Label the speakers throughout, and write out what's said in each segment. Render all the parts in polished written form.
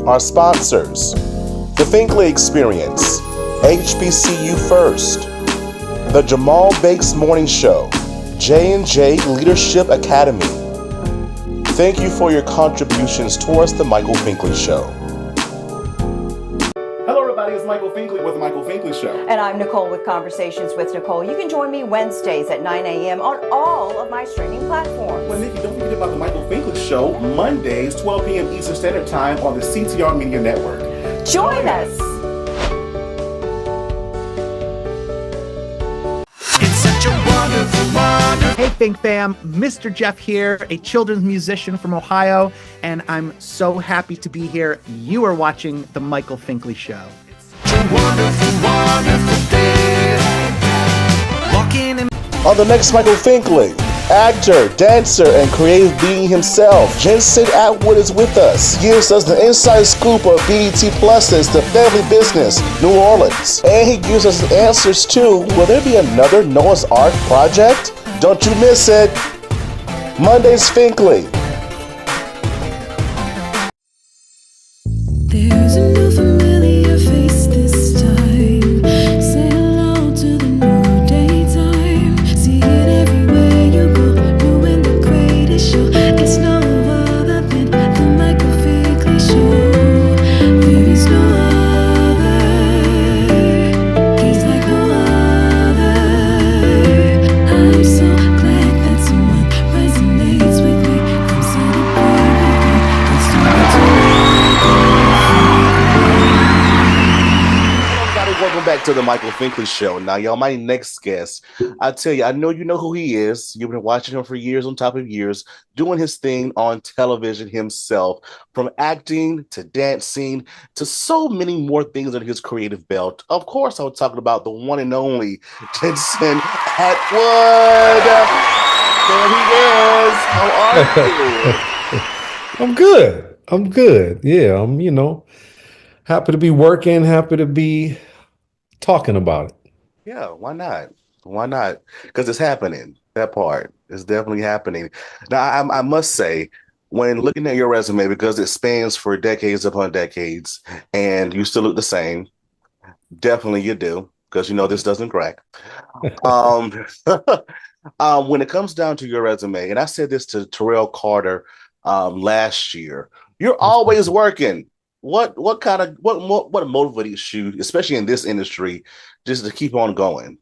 Speaker 1: Our sponsors: the Finkley Experience, HBCU First, the Jamal Bakes Morning Show, J&J Leadership Academy. Thank you for your contributions towards the Michael Finkley Show. Hello everybody, it's Michael Finkley with the Michael Finkley Show.
Speaker 2: And I'm Nicole with Conversations with Nicole. You can join me Wednesdays at 9 a.m. on all of my streaming platforms.
Speaker 1: Well, Nikki, don't forget about the Michael Finkley Show, Mondays, 12 p.m. Eastern Standard Time on the CTR Media Network.
Speaker 2: Join us.
Speaker 3: Hey Fink fam, Mr. Jeff here, a children's musician from Ohio, and I'm so happy to be here. You are watching The Michael Finkley Show.
Speaker 1: On the next Michael Finkley, actor, dancer, and creative being himself, Jensen Atwood is with us. He gives us the inside scoop of BET Plus's The Family Business, New Orleans. And he gives us the answers to, will there be another Noah's Ark project? Don't you miss it. Monday's Finkley.
Speaker 4: There's a new familiar face this time. Say hello to the new daytime. See it everywhere you go. New and the greatest show. It's no other than the Michael Finkley Show. There is no other. He's like no other. I'm so glad that someone resonates with me. Come celebrate with me. Let's do it
Speaker 1: Everybody, welcome back to the Michael Finkley Show. Now, y'all, my next guest, I tell you, I know you know who he is. You've been watching him for years on top of years, doing his thing on television himself, from acting to dancing to so many more things on his creative belt. Of course, I was talking about the one and only Jensen Atwood. There he is. How are you?
Speaker 5: I'm good. I'm good. Yeah, I'm, happy to be working, happy to be talking about it.
Speaker 1: Yeah, why not? Why not? Because it's happening. That part is definitely happening. Now, I must say, when looking at your resume, because it spans for decades upon decades, and you still look the same, definitely you do, because you know this doesn't crack. When it comes down to your resume, and I said this to Terrell Carter last year, you're always working. What motivates you, especially in this industry, just to keep on going?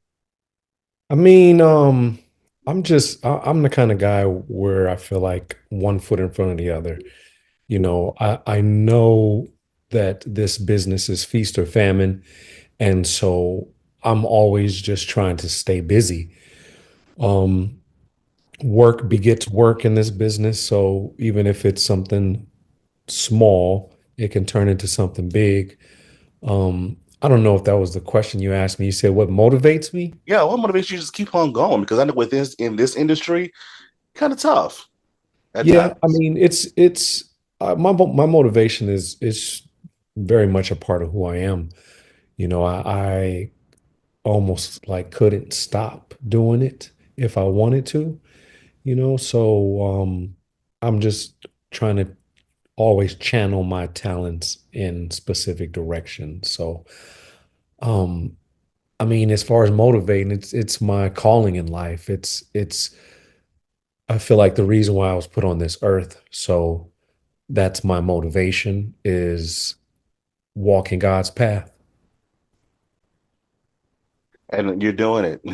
Speaker 5: I mean, I'm the kind of guy where I feel like one foot in front of the other. I know that this business is feast or famine, and so I'm always just trying to stay busy. Work begets work in this business, so even if it's something small, it can turn into something big. I don't know if that was the question you asked me. You said what motivates me?
Speaker 1: Yeah, what motivates you to just keep on going? Because I know in this industry, kind of tough.
Speaker 5: Yeah, I mean, it's my motivation is very much a part of who I am. I almost like couldn't stop doing it if I wanted to. So I'm just trying to always channel my talents in specific directions. So, I mean, as far as motivating, it's my calling in life. I feel like the reason why I was put on this earth. So that's my motivation, is walking God's path.
Speaker 1: And you're doing it.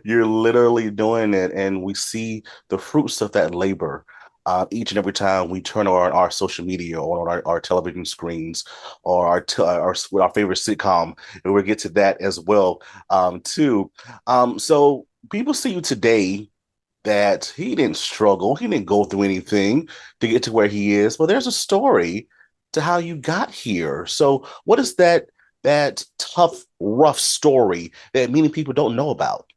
Speaker 1: You're literally doing it. And we see the fruits of that labor each and every time we turn on our social media or on our television screens or our favorite sitcom. And we'll get to that as well, too. So people see you today that he didn't struggle. He didn't go through anything to get to where he is. Well, there's a story to how you got here. So what is that tough, rough story that many people don't know about?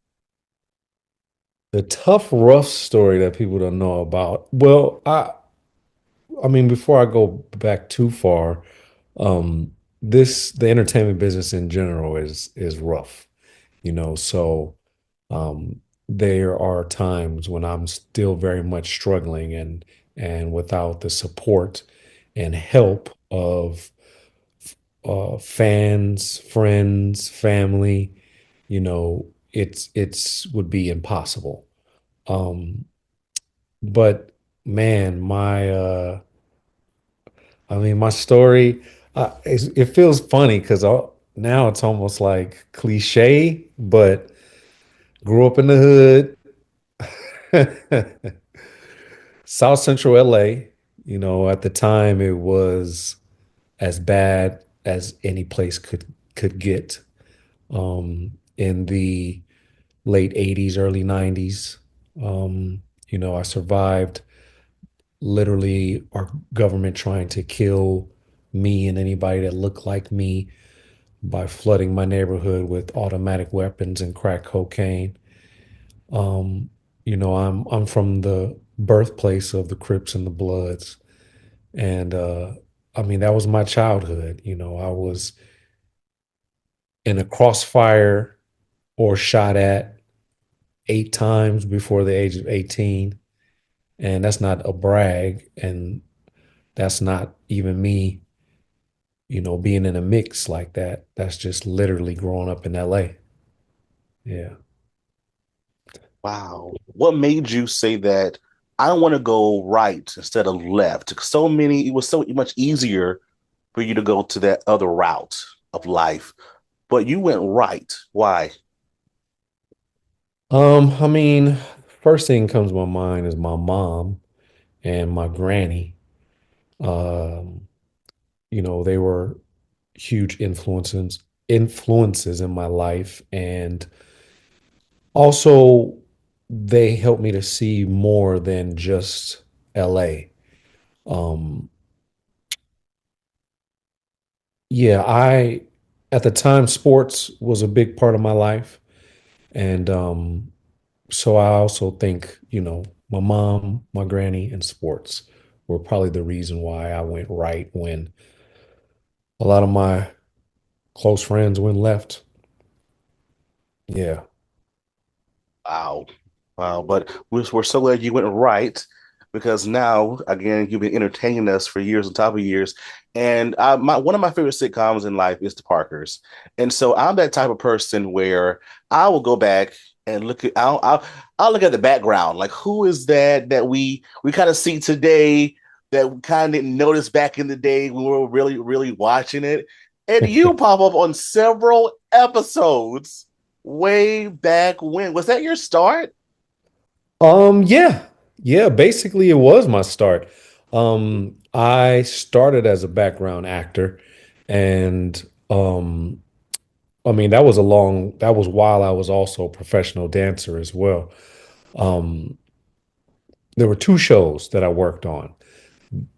Speaker 5: The tough, rough story that people don't know about. Well, I mean, before I go back too far, the entertainment business in general is rough, so there are times when I'm still very much struggling and without the support and help of fans, friends, family, it's would be impossible. Um, but man, I mean, my story, it feels funny because now it's almost like cliche, but grew up in the hood, South Central LA. At the time it was as bad as any place could get. In the late 80s, early 90s. I survived literally our government trying to kill me and anybody that looked like me by flooding my neighborhood with automatic weapons and crack cocaine. Um, I'm from the birthplace of the Crips and the Bloods. And I mean, that was my childhood. I was in a crossfire or shot at 8 times before the age of 18. And that's not a brag. And that's not even me, being in a mix like that. That's just literally growing up in LA. Yeah.
Speaker 1: Wow. What made you say that I want to go right instead of left? It was so much easier for you to go to that other route of life, but you went right. Why?
Speaker 5: I mean, first thing comes to my mind is my mom and my granny. Um, they were huge influences in my life. And also they helped me to see more than just LA. Um, yeah, at the time sports was a big part of my life. And so I also think, my mom, my granny, and sports were probably the reason why I went right when a lot of my close friends went left. Yeah.
Speaker 1: Wow. Wow. But we're so glad you went right because now, again, you've been entertaining us for years on top of years. And one of my favorite sitcoms in life is The Parkers. And so I'm that type of person where I will go back and I'll look at the background. Like, who is that we kind of see today that we kind of didn't notice back in the day when we were really, really watching it? And you pop up on several episodes way back when. Was that your start?
Speaker 5: Yeah. Yeah, basically it was my start. I started as a background actor and I mean that was while I was also a professional dancer as well. Um there were two shows that I worked on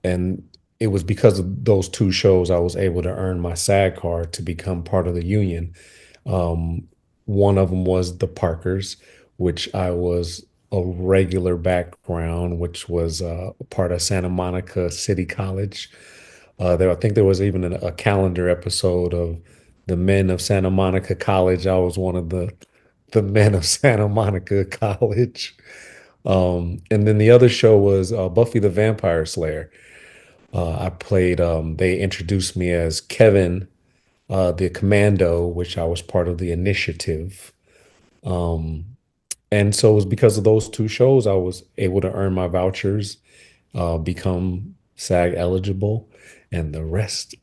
Speaker 5: and it was because of those two shows I was able to earn my SAG card to become part of the union. Um, One of them was the Parkers, which I was a regular background, which was part of Santa Monica City College. I think there was even a calendar episode of the men of Santa Monica College. I was one of the men of Santa Monica College. And then the other show was Buffy the Vampire Slayer. I played. They introduced me as Kevin, the commando, which I was part of the initiative. Um, and so it was because of those two shows I was able to earn my vouchers, become SAG eligible, and the rest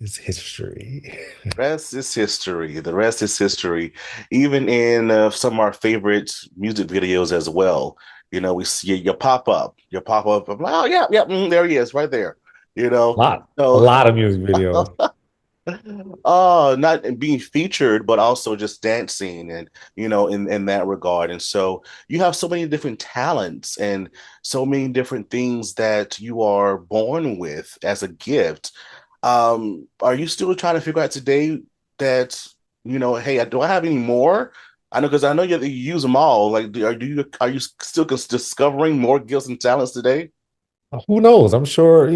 Speaker 5: is history.
Speaker 1: Rest is history. The rest is history. Even in some of our favorite music videos as well. We see your pop up. I'm like, oh yeah, yeah, there he is, right there. You know,
Speaker 5: A
Speaker 1: so
Speaker 5: lot of music videos.
Speaker 1: oh, not being featured, but also just dancing and in that regard. And so you have so many different talents and so many different things that you are born with as a gift. Are you still trying to figure out today that, hey, do I have any more? I know because I know you use them all. Like, are you still discovering more gifts and talents today?
Speaker 5: Who knows? I'm sure,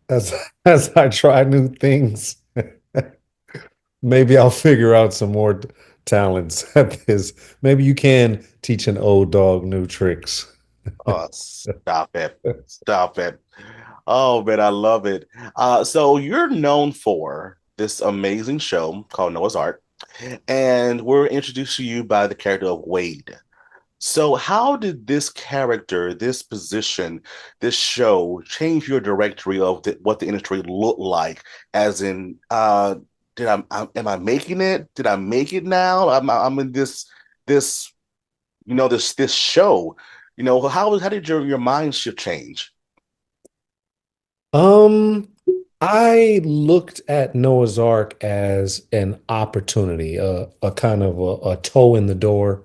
Speaker 5: as as I try new things, maybe I'll figure out some more talents at this. Maybe you can teach an old dog new tricks.
Speaker 1: Oh, stop it. Stop it. Oh man, I love it. So you're known for this amazing show called Noah's Ark, and we're introduced to you by the character of Wade. So how did this character, this position, this show change your directory of what the industry looked like? As in, am I making it? Did I make it now? I'm in this this show. How did your mind shift change?
Speaker 5: Um, I looked at Noah's Ark as an opportunity, a kind of a toe in the door,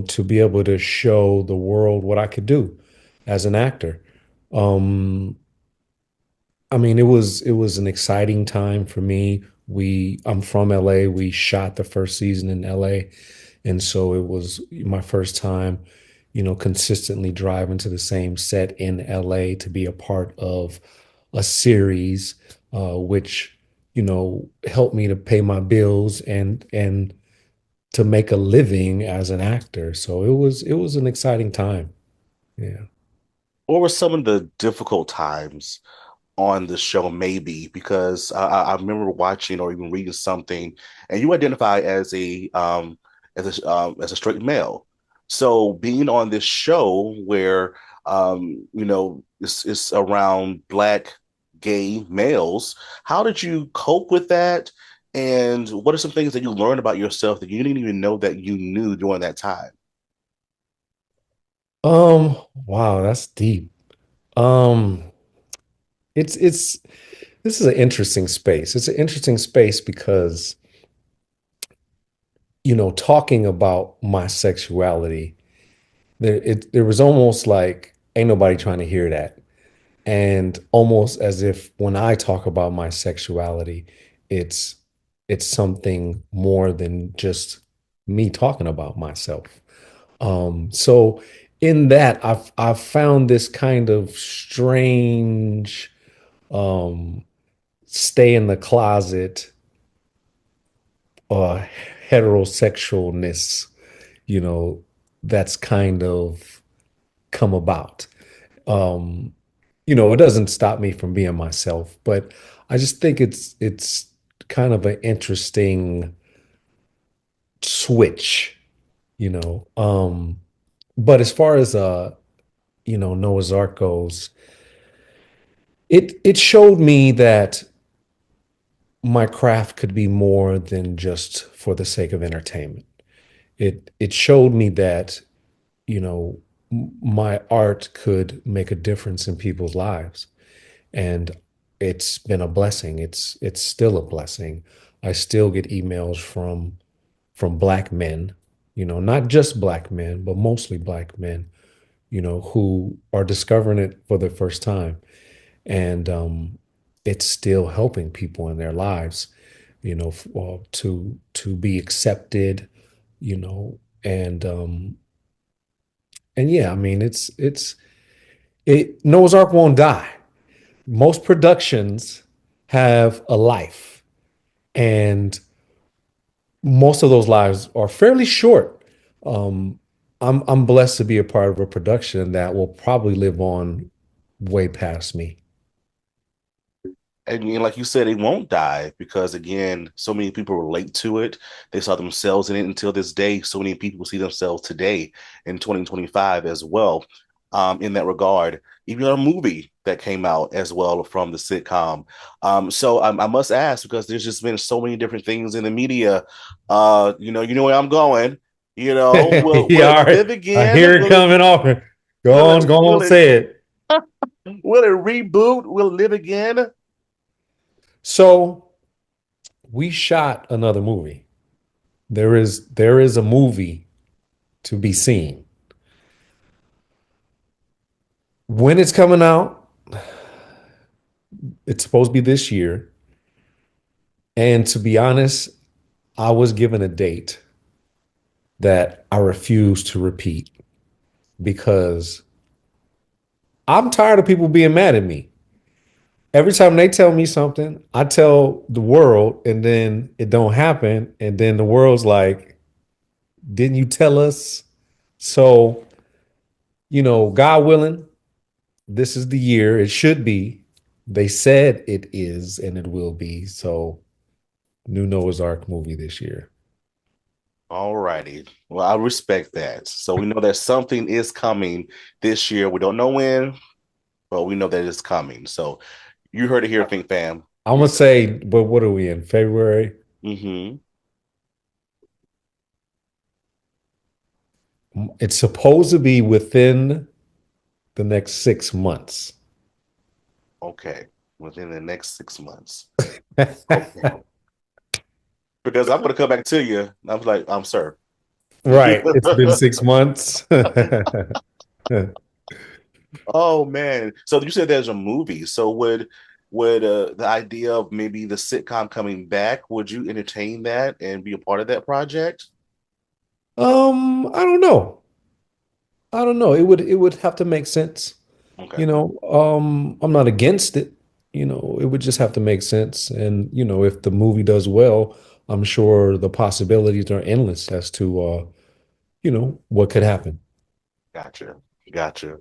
Speaker 5: to be able to show the world what I could do as an actor. Um, I mean, it was an exciting time for me. I'm from LA. We shot the first season in LA, and so it was my first time, consistently driving to the same set in LA to be a part of a series, which, helped me to pay my bills and to make a living as an actor. So it was an exciting time. Yeah.
Speaker 1: What were some of the difficult times on the show? Maybe because I remember watching or even reading something, and you identify as a straight male. So being on this show where it's around black gay males, how did you cope with that? And what are some things that you learned about yourself that you didn't even know that you knew during that time?
Speaker 5: Wow, that's deep. Um, it's this is an interesting space. It's an interesting space because, talking about my sexuality, there was almost like ain't nobody trying to hear that. And almost as if when I talk about my sexuality, it's it's something more than just me talking about myself. So in that, I've found this kind of strange um stay in the closet uh heterosexualness, you know, that's kind of come about. Um, it doesn't stop me from being myself, but I just think it's kind of an interesting switch, you know. But as far as Noah's Ark goes, it showed me that my craft could be more than just for the sake of entertainment. It showed me that, my art could make a difference in people's lives. And it's been a blessing. It's still a blessing. I still get emails from black men, not just black men, but mostly black men, who are discovering it for the first time. And it's still helping people in their lives, to be accepted, you know, and yeah, I mean, Noah's Ark won't die. Most productions have a life, and most of those lives are fairly short. Um, I'm blessed to be a part of a production that will probably live on way past me.
Speaker 1: And like you said, it won't die because again, so many people relate to it. They saw themselves in it until this day. So many people see themselves today in 2025 as well. In that regard, even a movie that came out as well from the sitcom. So I must ask because there's just been so many different things in the media. You know where I'm going. Will
Speaker 5: Yeah,
Speaker 1: it
Speaker 5: all right.
Speaker 1: live
Speaker 5: I
Speaker 1: again?
Speaker 5: hear it coming off.
Speaker 1: Will it
Speaker 5: Go
Speaker 1: will
Speaker 5: on,
Speaker 1: it
Speaker 5: say it.
Speaker 1: will it reboot? Will it live again?
Speaker 5: So we shot another movie. There is a movie to be seen. When it's coming out, it's supposed to be this year. And to be honest, I was given a date that I refuse to repeat because I'm tired of people being mad at me. Every time they tell me something, I tell the world and then it don't happen. And then the world's like, didn't you tell us? So, God willing, this is the year. It should be. They said it is, and it will be. So, new Noah's Ark movie this year.
Speaker 1: All righty. Well, I respect that. So we know that something is coming this year. We don't know when, but we know that it's coming. So you heard it here, Think Fam.
Speaker 5: I'm gonna say, but what are we in February?
Speaker 1: Mm-hmm.
Speaker 5: It's supposed to be within the next 6 months.
Speaker 1: Okay. Within the next 6 months. Okay. Because I'm gonna come back to you. I'm like, I'm sir.
Speaker 5: Right. It's been 6 months.
Speaker 1: Oh man. So you said there's a movie. So would the idea of maybe the sitcom coming back, would you entertain that and be a part of that project?
Speaker 5: I don't know. I don't know. It would have to make sense.
Speaker 1: Okay.
Speaker 5: I'm not against it. It would just have to make sense. And, if the movie does well, I'm sure the possibilities are endless as to what could happen.
Speaker 1: Gotcha. Gotcha.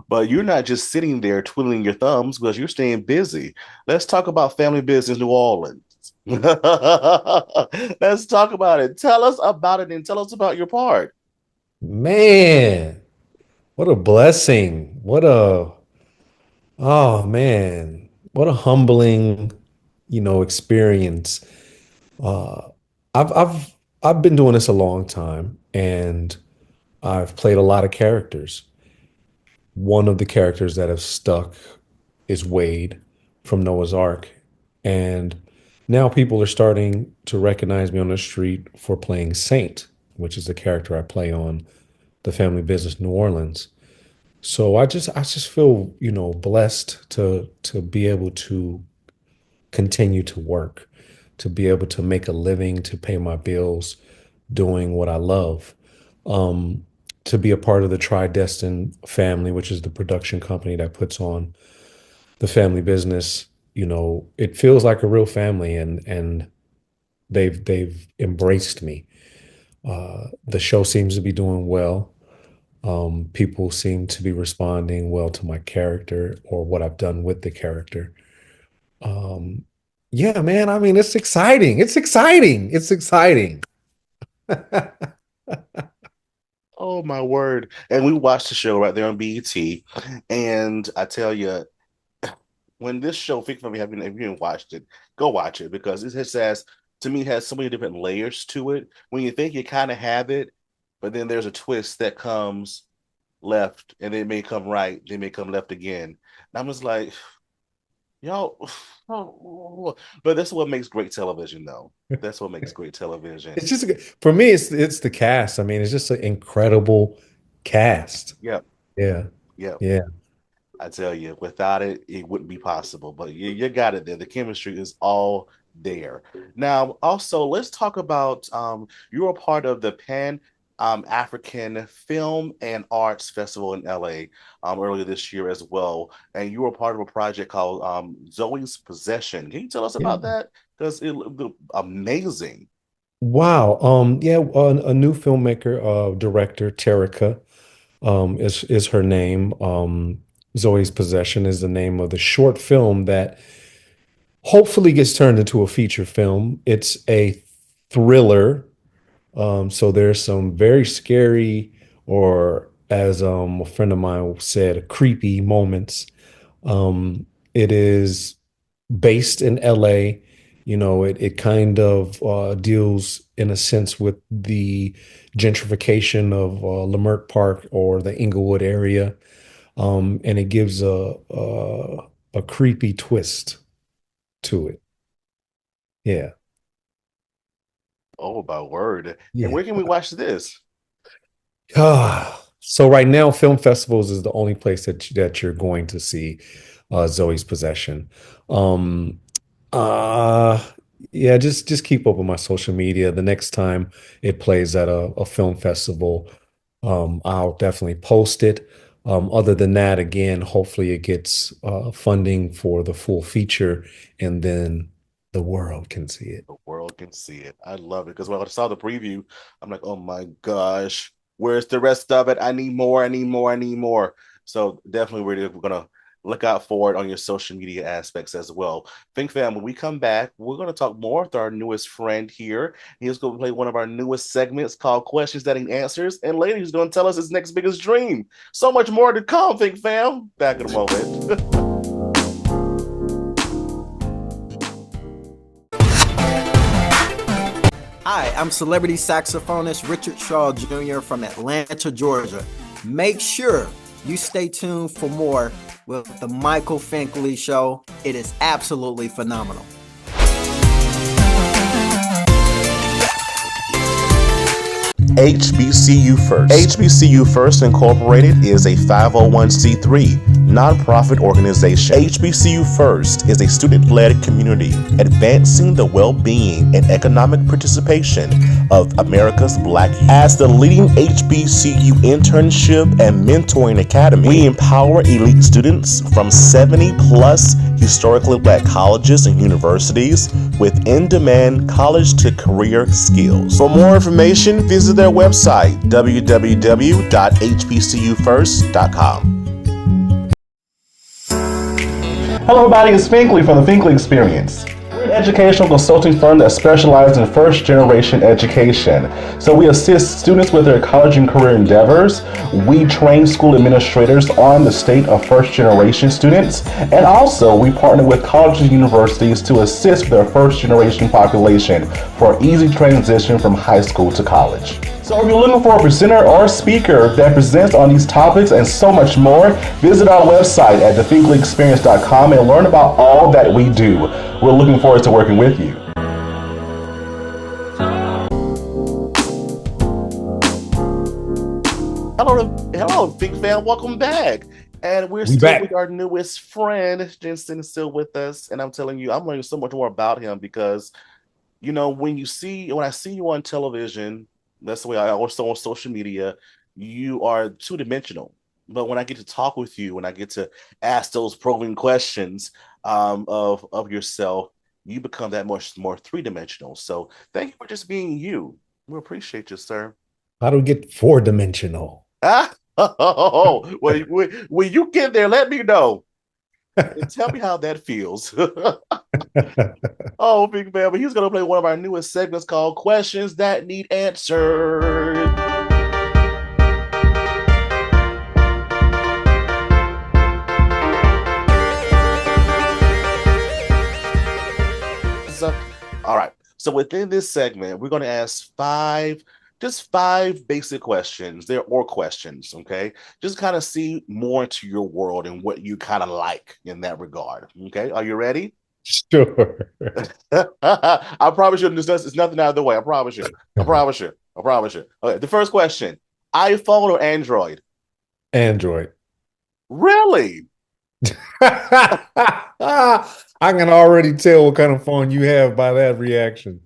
Speaker 1: But you're not just sitting there twiddling your thumbs because you're staying busy. Let's talk about family business New Orleans. Let's talk about it. Tell us about it and tell us about your part.
Speaker 5: Man, what a blessing. Oh man, what a humbling, experience. Uh, I've been doing this a long time, and I've played a lot of characters. One of the characters that have stuck is Wade from Noah's Ark, and now people are starting to recognize me on the street for playing Saint, which is the character I play on the Family Business New Orleans. So I just feel, blessed to be able to continue to work, to be able to make a living, to pay my bills doing what I love. Um, to be a part of the Tridestin family, which is the production company that puts on the family business, it feels like a real family, and they've embraced me. The show seems to be doing well. People seem to be responding well to my character or what I've done with the character. Um, yeah, man. I mean, it's exciting. It's exciting. It's exciting.
Speaker 1: Oh my word. And we watched the show right there on BET. And I tell you, when this show, Think for Me, if you haven't watched it, go watch it because it has, to me, it has so many different layers to it. When you think you kind of have it, but then there's a twist that comes left and it may come right, they may come left again. And I'm just like, yo, oh, but that's what makes great television, though. That's what makes great television.
Speaker 5: It's just for me. It's the cast. I mean, it's just an incredible cast.
Speaker 1: Yep,
Speaker 5: Yeah,
Speaker 1: yep.
Speaker 5: yeah.
Speaker 1: I tell you, without it, it wouldn't be possible. But you got it there. The chemistry is all there. Now, also, let's talk about you're a part of the Pan African Film and Arts Festival in LA earlier this year as well. And you were part of a project called Zoe's Possession. Can you tell us
Speaker 5: Yeah.
Speaker 1: about that? Because it looked amazing.
Speaker 5: Wow. Yeah, a new filmmaker, director, Terica, is her name. Zoe's Possession is the name of the short film that hopefully gets turned into a feature film. It's a thriller. So there's some very scary, or as a friend of mine said, creepy moments. It is based in LA. It kind of deals in a sense with the gentrification of Leimert Park or the Inglewood area, and it gives a creepy twist to it. Yeah,
Speaker 1: Oh, my word. And
Speaker 5: yeah.
Speaker 1: where can we watch this?
Speaker 5: So right now, film festivals is the only place that you're going to see Zoe's Possession. Um, uh, yeah, just keep up with my social media. The next time it plays at a film festival, I'll definitely post it. Other than that, again, hopefully it gets funding for the full feature, and then the world can see it.
Speaker 1: The world can see it. I love it because when I saw the preview, I'm like, oh my gosh, where's the rest of it? I need more. I need more. I need more. So definitely we're gonna look out for it on your social media aspects as well. Think fam, when we come back, we're gonna talk more with our newest friend here. He's gonna play one of our newest segments called Questions That He Answers, and later he's gonna tell us his next biggest dream. So much more to come, Think fam. Back in a moment.
Speaker 6: Hi, I'm celebrity saxophonist Richard Shaw Jr. from Atlanta, Georgia. Make sure you stay tuned for more with the Michael Finkley Show. It is absolutely phenomenal.
Speaker 1: HBCU First. HBCU First Incorporated is a 501c3 nonprofit organization. HBCU First is a student-led community advancing the well-being and economic participation of America's Black youth. As the leading HBCU internship and mentoring academy, we empower elite students from 70-plus historically Black colleges and universities with in-demand college-to-career skills. For more information, visit their website, www.hbcufirst.com. Hello everybody, it's Finkley from the Finkley Experience. We're an educational consulting firm that specializes in first-generation education. So we assist students with their college and career endeavors. We train school administrators on the state of first-generation students. And also, we partner with colleges and universities to assist their first-generation population for easy transition from high school to college. So if you're looking for a presenter or a speaker that presents on these topics and so much more, visit our website at thefinkleyexperience.com and learn about all that we do. We're looking forward to working with you. Hello, Big Fan. Welcome back. And we're still
Speaker 5: back
Speaker 1: with our newest friend. Jensen is still with us. And I'm telling you, I'm learning so much more about him because, you know, when I see you on television, that's the way I also on social media, you are two-dimensional. But when I get to talk with you, when I get to ask those probing questions of yourself, you become that much more three-dimensional. So thank you for just being you. We appreciate you, sir.
Speaker 5: How do we get four-dimensional?
Speaker 1: When you get there, let me know. And tell me how that feels. Oh, big man, but he's going to play one of our newest segments called Questions That Need Answered. All right. So within this segment, we're going to ask five basic questions. They're or questions, okay? Just kind of see more into your world and what you kind of like in that regard. Okay, are you ready?
Speaker 5: Sure.
Speaker 1: I promise you, it's nothing out of the way. I promise you. I promise you. I promise you. Okay, the first question: iPhone or Android?
Speaker 5: Android.
Speaker 1: Really?
Speaker 5: I can already tell what kind of phone you have by that reaction.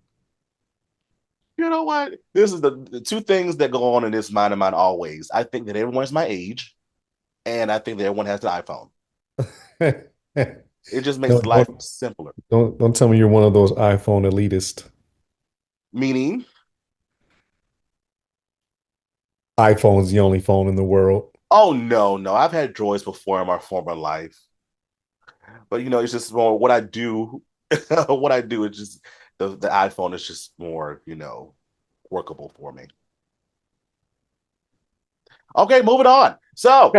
Speaker 1: You know what? This is the two things that go on in this mind of mine always. I think that everyone's my age, and I think that everyone has an iPhone. It just makes life simpler.
Speaker 5: Don't tell me you're one of those iPhone elitists.
Speaker 1: Meaning?
Speaker 5: iPhone's the only phone in the world.
Speaker 1: Oh, no. I've had Droids before in my former life. But, you know, it's just more what I do. What I do is just the iPhone is just more, you know, workable for me. Okay, moving on. So,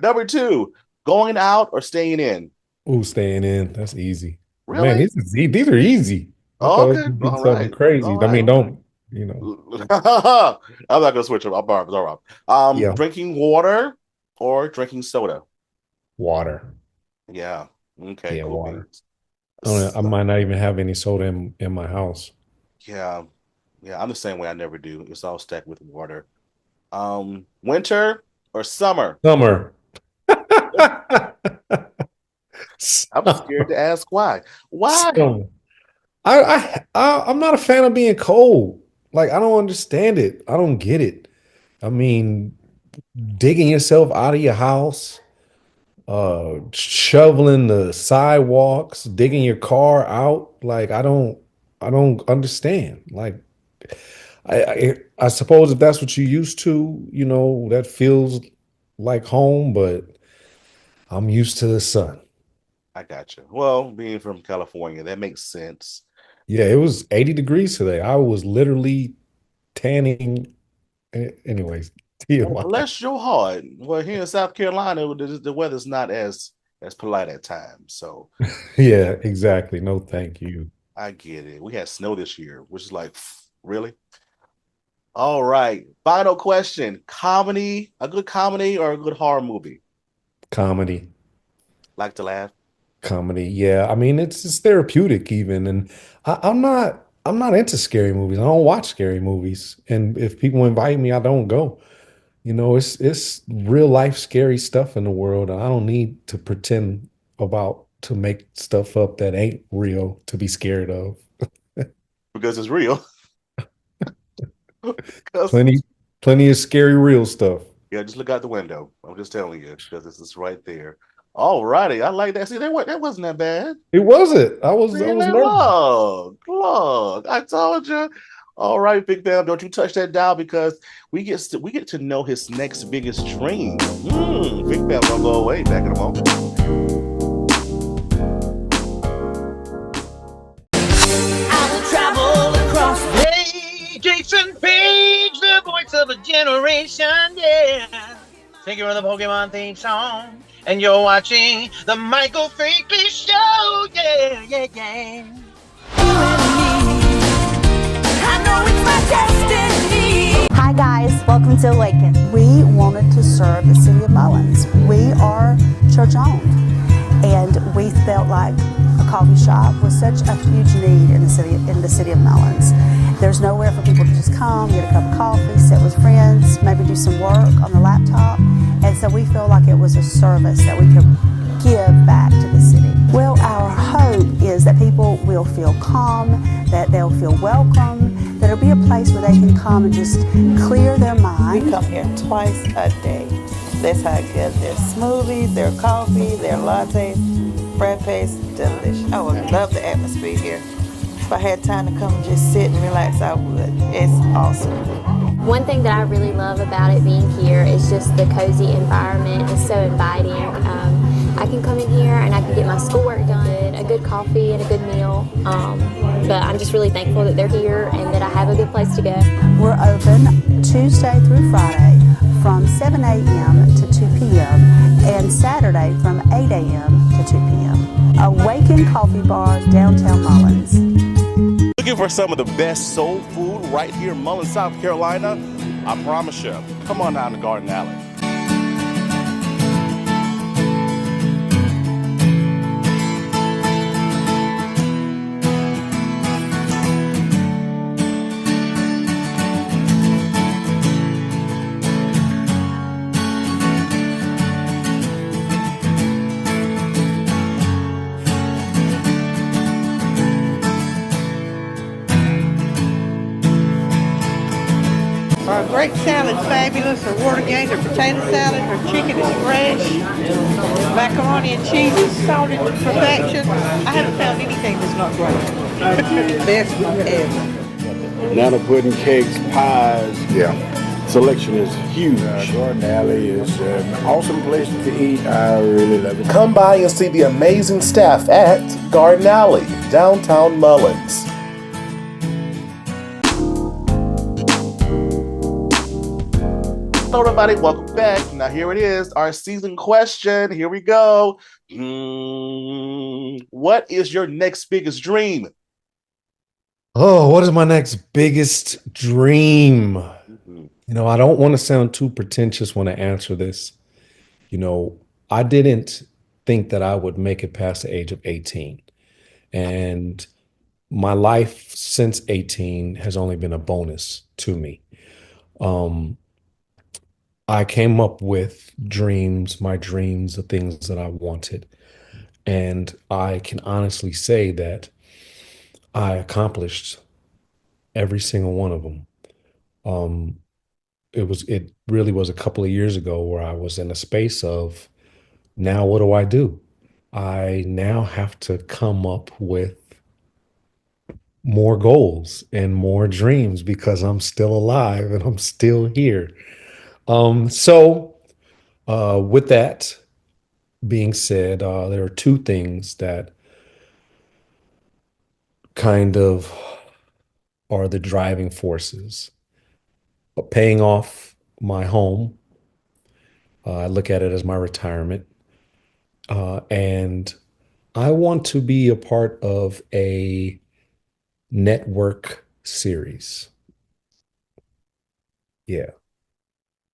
Speaker 1: number 2, going out or staying in?
Speaker 5: Ooh, staying in. That's easy.
Speaker 1: Really?
Speaker 5: Man, these are easy. I thought
Speaker 1: Okay.
Speaker 5: it would be
Speaker 1: All
Speaker 5: something
Speaker 1: right.
Speaker 5: crazy.
Speaker 1: All
Speaker 5: I mean,
Speaker 1: right.
Speaker 5: don't, you know.
Speaker 1: I'm not gonna switch them. I'm all right.
Speaker 5: Yeah.
Speaker 1: Drinking water or drinking soda?
Speaker 5: Water.
Speaker 1: Yeah. Okay.
Speaker 5: Yeah,
Speaker 1: Cool
Speaker 5: water.
Speaker 1: beans.
Speaker 5: I might not even have any soda in my house.
Speaker 1: Yeah. Yeah. I'm the same way. I never do. It's all stacked with water. Winter or summer?
Speaker 5: Summer.
Speaker 1: I'm scared to ask why. Why?
Speaker 5: Summer. I'm not a fan of being cold. Like, I don't understand it. I don't get it. I mean, digging yourself out of your house, shoveling the sidewalks, digging your car out. Like, I don't understand. Like, I suppose if that's what you're used to, you know, that feels like home, but I'm used to the sun.
Speaker 1: I got you. Well, being from California, that makes sense.
Speaker 5: Yeah, it was 80 degrees today. I was literally tanning. Anyways,
Speaker 1: Well,
Speaker 5: TMI.
Speaker 1: bless your heart. Well, here in South Carolina, the weather's not as polite at times. So
Speaker 5: Yeah, exactly. No, thank you.
Speaker 1: I get it. We had snow this year, which is like, really? All right. Final question. Comedy, a good comedy or a good horror movie?
Speaker 5: Comedy.
Speaker 1: Like to laugh?
Speaker 5: Comedy. Yeah. I mean, it's therapeutic even. And I'm not into scary movies. I don't watch scary movies. And if people invite me, I don't go. It's real life scary stuff in the world. And I don't need to pretend about to make stuff up that ain't real to be scared of.
Speaker 1: Because it's real. Because
Speaker 5: Plenty, plenty of scary real stuff.
Speaker 1: yeah, just look out the window. I'm just telling you, because this is right there. All righty. I like that. See, that wasn't that bad.
Speaker 5: It wasn't. I was
Speaker 1: Really?
Speaker 5: nervous.
Speaker 1: Look. I told you. All right, Big Bam, don't you touch that dial because we get to know his next biggest dream. Big Bam don't go away. Back in a moment.
Speaker 7: Hey, Jason Page, the voice of a generation, yeah. Singing the Pokemon theme song, and you're watching the Michael Finkley Show, yeah, yeah, yeah.
Speaker 8: Hi guys, welcome to Awaken. We wanted to serve the city of Mullins. We are church owned, and we felt like a coffee shop was such a huge need in the city of Mullins. There's nowhere for people to just come, get a cup of coffee, sit with friends, maybe do some work on the laptop, and so we feel like it was a service that we could give back to the city. Well, our hope is that people will feel calm, that they'll feel welcome, that it'll be a place where they can come and just clear their mind.
Speaker 9: We come here twice a day. That's how good their smoothies, their coffee, their lattes, frappes, delicious. I would love the atmosphere here. If I had time to come and just sit and relax, I would. It's awesome.
Speaker 10: One thing that I really love about it being here is just the cozy environment. It's so inviting. I can come in here and I can get my schoolwork done, a good coffee and a good meal. But I'm just really thankful that they're here and that I have a good place to go.
Speaker 8: We're open Tuesday through Friday from 7 a.m. to 2 p.m. and Saturday from 8 a.m. to 2 p.m. Awaken Coffee Bar, downtown Mullins.
Speaker 1: Looking for some of the best soul food right here in Mullins, South Carolina? I promise you. Come on down to Garden Alley.
Speaker 9: Our grape salad's fabulous. Our water gained, our potato salad, our chicken is fresh. Macaroni and cheese is salted to perfection. I haven't found anything that's not great. Best ever.
Speaker 11: Banana pudding, cakes, pies. Yeah. Selection is huge. Garden Alley is an awesome place to eat. I really love it.
Speaker 1: Come by and see the amazing staff at Garden Alley, downtown Mullins. Hello, everybody. Welcome back. Now, here it is, our season question. Here we go. What is your next biggest dream?
Speaker 5: Oh, what is my next biggest dream? I don't want to sound too pretentious when I answer this. I didn't think that I would make it past the age of 18. And my life since 18 has only been a bonus to me. I came up with my dreams, the things that I wanted. And I can honestly say that I accomplished every single one of them. It really was a couple of years ago where I was in a space of, now what do I do? I now have to come up with more goals and more dreams because I'm still alive and I'm still here. So With that being said, there are two things that kind of are the driving forces. Paying off my home, I look at it as my retirement, and I want to be a part of a network series. Yeah,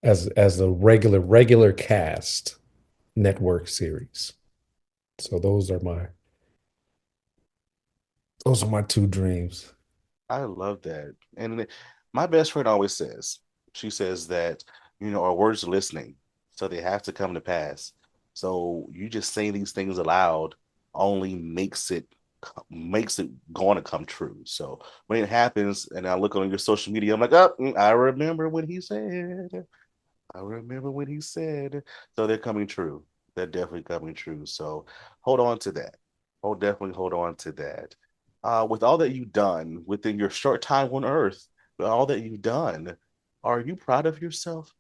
Speaker 5: as the regular cast network series. So those are my two dreams.
Speaker 1: I love that. And my best friend always says, she says that, our words are listening, so they have to come to pass. So you just saying these things aloud only makes it going to come true. So when it happens and I look on your social media, I'm like, oh, I remember when he said. I remember when he said. So they're coming true. They're definitely coming true. So hold on to that. Oh, definitely hold on to that. With all that you've done within your short time on Earth, with all that you've done, are you proud of yourself?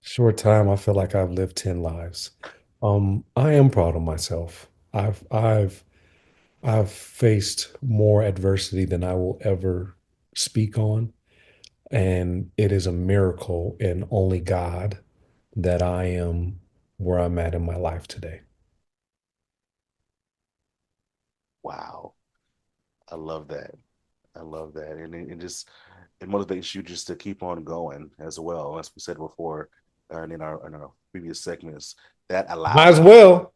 Speaker 5: Short time, I feel like I've lived 10 lives. I am proud of myself. I've faced more adversity than I will ever speak on, and it is a miracle and only God that I am where I'm at in my life today.
Speaker 1: Wow. I love that. I love that. And it just it motivates you just to keep on going as well. As we said before, and in our previous segments, that
Speaker 5: Might
Speaker 1: allows
Speaker 5: as well.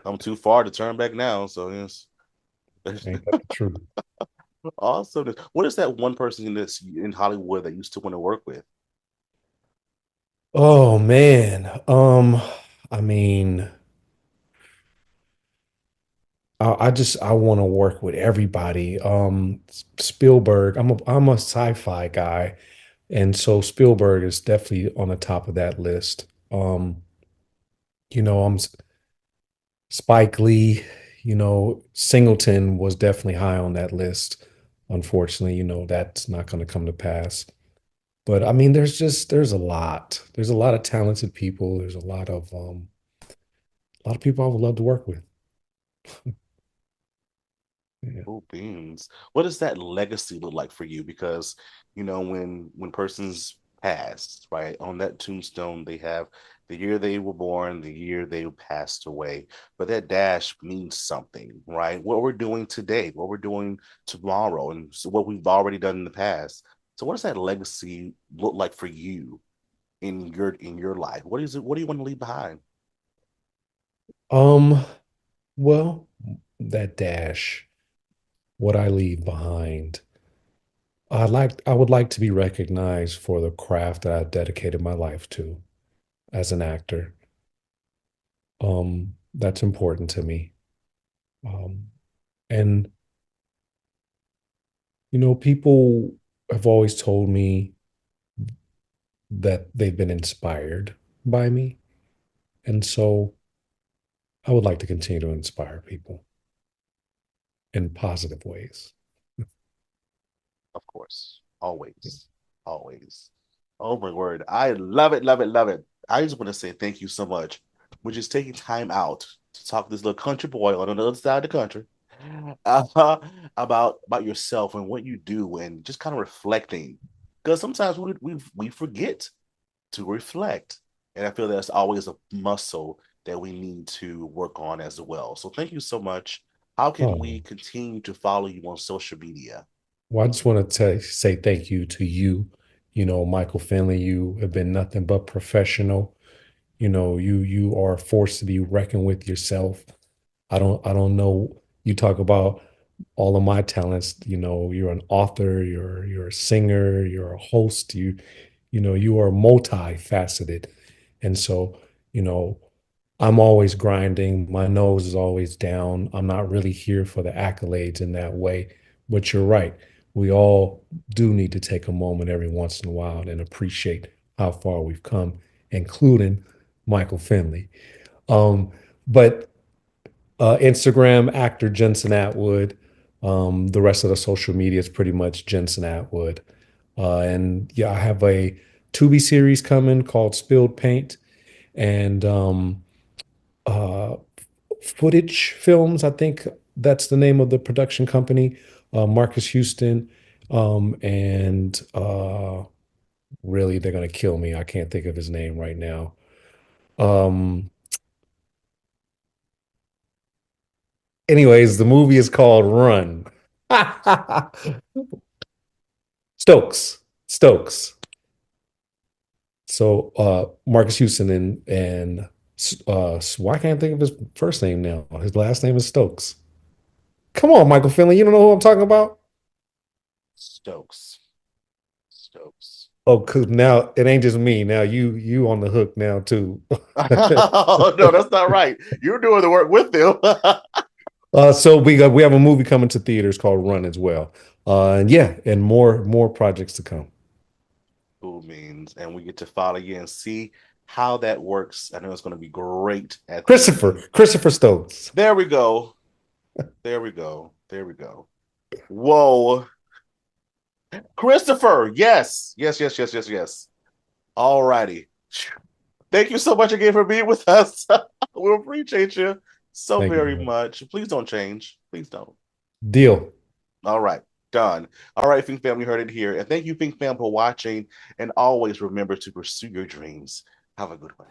Speaker 1: come too far to turn back now. So yes.
Speaker 5: Ain't that the truth?
Speaker 1: Awesome. What is that one person in Hollywood that you still want to work with?
Speaker 5: Oh man. I mean, I want to work with everybody. Spielberg, I'm a sci-fi guy, and so Spielberg is definitely on the top of that list. I'm Spike Lee, Singleton was definitely high on that list. Unfortunately, that's not going to come to pass. But I mean, there's a lot. There's a lot of talented people. There's a lot of people I would love to work with. Yeah.
Speaker 1: Oh, beans. What does that legacy look like for you? Because, when persons pass, right, on that tombstone, they have the year they were born, the year they passed away. But that dash means something, right? What we're doing today, what we're doing tomorrow, and so what we've already done in the past. So what does that legacy look like for you in your life? What is it? What do you want to leave behind?
Speaker 5: Um, well, that dash, what I leave behind. I would like to be recognized for the craft that I dedicated my life to as an actor. That's important to me. Um, and people have always told me that they've been inspired by me. And so I would like to continue to inspire people in positive ways.
Speaker 1: Of course. Always. Always. Oh my word. I love it, love it, love it. I just want to say thank you so much for just taking time out to talk to this little country boy on the other side of the country uh, about yourself and what you do and just kind of reflecting. Because sometimes we forget to reflect. And I feel that's always a muscle that we need to work on as well. So thank you so much. How can we
Speaker 5: Oh,
Speaker 1: continue to follow you on social media?
Speaker 5: well, I just want to say thank you to you. Michael Finley, you have been nothing but professional. You are a force to be reckoned with yourself. I don't know. You talk about all of my talents. You're an author, you're a singer, you're a host, you are multifaceted. And so, you know, I'm always grinding. My nose is always down. I'm not really here for the accolades in that way. But you're right. We all do need to take a moment every once in a while and appreciate how far we've come, including Michael Finley. Um, but Instagram actor Jensen Atwood. The rest of the social media is pretty much Jensen Atwood. And yeah, I have Tubi series coming called Spilled Paint, and Footage Films, I think that's the name of the production company. Marcus Houston, and really, they're gonna kill me. I can't think of his name right now. Um, Anyways, the movie is called Run. Stokes. So Marcus Houston and why can't I think of his first name now? His last name is Stokes. Come on, Michael Finley, you don't know who I'm talking about?
Speaker 1: Stokes.
Speaker 5: Oh, cause now it ain't just me. Now you on the hook now too.
Speaker 1: Oh, no, that's not right. You're doing the work with them.
Speaker 5: So we have a movie coming to theaters called Run as well. And yeah, and more projects to come.
Speaker 1: Cool means, and we get to follow you and see how that works. I know it's going to be great. At
Speaker 5: Christopher Stokes.
Speaker 1: There we go. Whoa, Christopher. Yes. All righty. Thank you so much again for being with us. We appreciate you so very much. Please don't change. Please don't.
Speaker 5: Deal.
Speaker 1: All right. Done. All right, Fink Fam, you heard it here. And thank you, Fink Fam, for watching. And always remember to pursue your dreams. Have a good one.